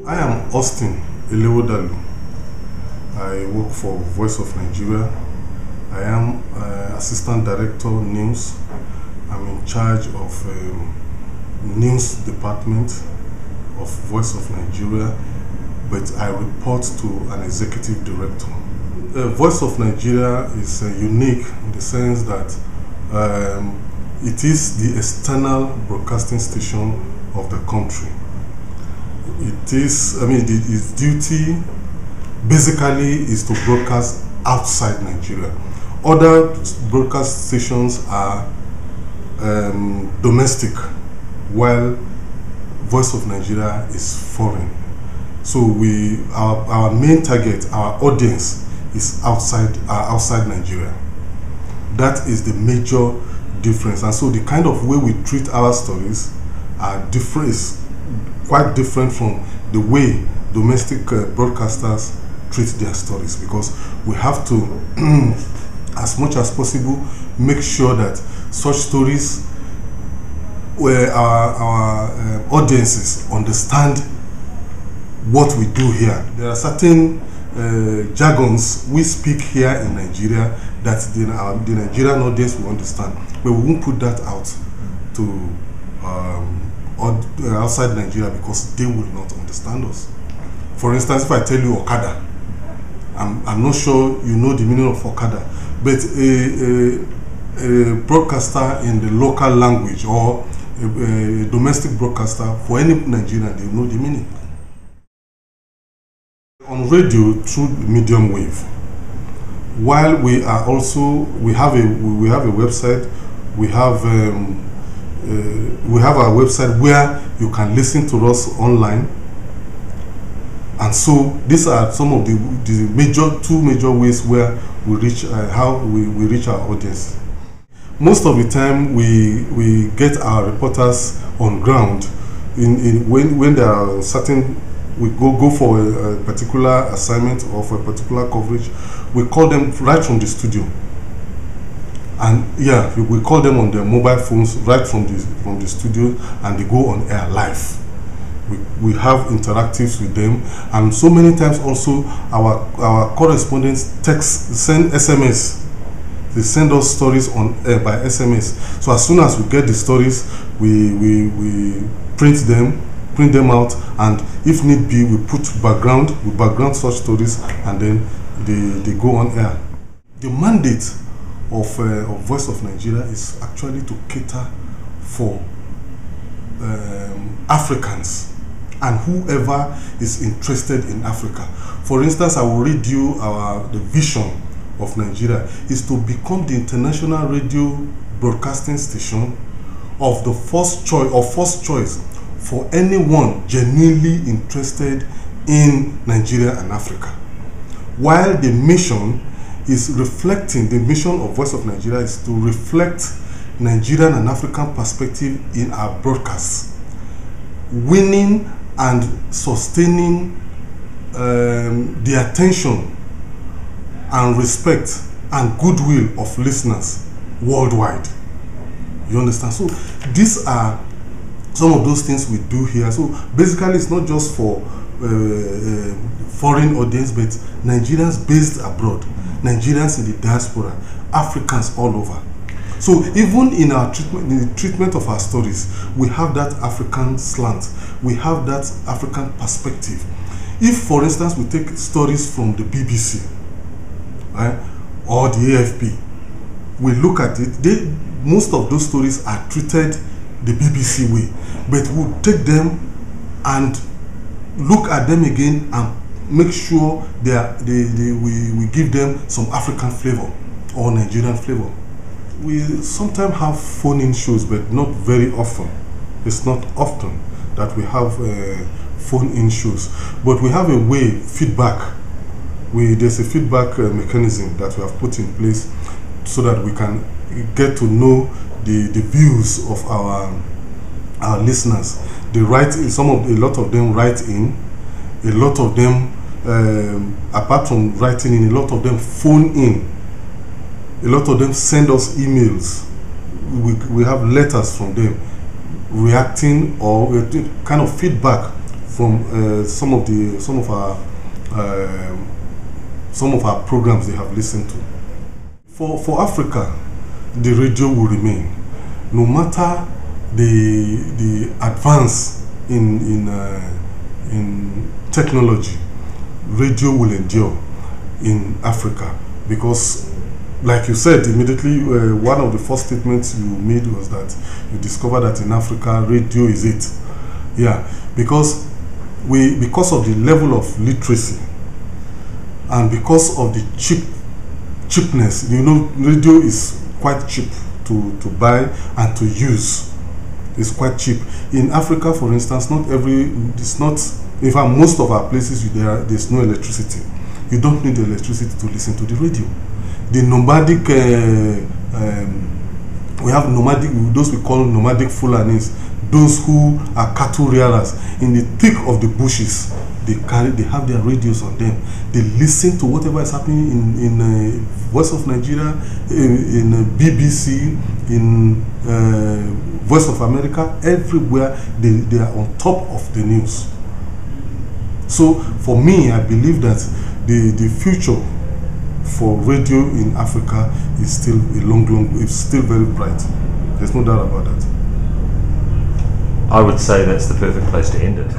I am Austin Elewodalu. I work for Voice of Nigeria. I am Assistant Director News. I'm in charge of News Department of Voice of Nigeria, but I report to an Executive Director. Voice of Nigeria is unique in the sense that it is the external broadcasting station of the country. Its duty basically is to broadcast outside Nigeria. Other broadcast stations are domestic, while Voice of Nigeria is foreign. So our main target, our audience, is outside Nigeria. That is the major difference, and so the kind of way we treat our stories is quite different from the way domestic broadcasters treat their stories, because we have to, as much as possible, make sure that such stories where our audiences understand what we do here. There are certain jargons we speak here in Nigeria that the Nigerian audience will understand, but we won't put that out to outside Nigeria because they will not understand us. For instance, if I tell you Okada, I'm not sure you know the meaning of Okada, but a broadcaster in the local language or a domestic broadcaster, for any Nigerian, they know the meaning. On radio through medium wave, while we have a website, we have our website where you can listen to us online, and so these are some of the two major ways where we reach we reach our audience. Most of the time we get our reporters on ground when there are certain. We go for a particular assignment or for a particular coverage. We call them right from the studio, and yeah, we call them on their mobile phones right from the studio, and they go on air live. We have interactives with them, and so many times also our correspondents send SMS. They send us stories on air by SMS. So as soon as we get the stories, we print them out, and if need be, we background such stories, and then they go on air. The mandate of Voice of Nigeria is actually to cater for Africans and whoever is interested in Africa. For instance, I will read you the vision of Nigeria is to become the international radio broadcasting station of the first choice for anyone genuinely interested in Nigeria and Africa. While the mission of Voice of Nigeria is to reflect Nigerian and African perspective in our broadcasts, winning and sustaining the attention and respect and goodwill of listeners worldwide. You understand? So these are some of those things we do here. So basically, it's not just for foreign audience, but Nigerians based abroad, Nigerians in the diaspora, Africans all over. So even in the treatment of our stories, we have that African slant, we have that African perspective. If, for instance, we take stories from the BBC, right, or the AFP, we look at it, most of those stories are treated the BBC way, but we'll take them and look at them again and make sure we give them some African flavor or Nigerian flavor. We sometimes have phone-in shows, but not very often. It's not often that we have phone-in shows, but we have a way, feedback. There's a feedback mechanism that we have put in place so that we can get to know the views of our listeners. They write in, a lot of them write in, a lot of them apart from writing in, a lot of them phone in, a lot of them send us emails. We have letters from them reacting or kind of feedback from some of our programs they have listened to. For Africa, the radio will remain, no matter the advance in technology. Radio will endure in Africa because, like you said immediately, one of the first statements you made was that you discovered that in Africa radio is it. Yeah, because of the level of literacy and because of the cheapness, radio is quite cheap to buy and to use. It's quite cheap. In Africa, for instance, in fact, most of our places there's no electricity. You don't need electricity to listen to the radio. The nomadic, we have nomadic, those we call nomadic Fulanis, those who are cattle rearers in the thick of the bushes. They have their radios on them. They listen to whatever is happening in Voice of Nigeria, in BBC, in Voice of America. Everywhere they are on top of the news. So for me, I believe that the future for radio in Africa is still it's still very bright. There's no doubt about that. I would say that's the perfect place to end it.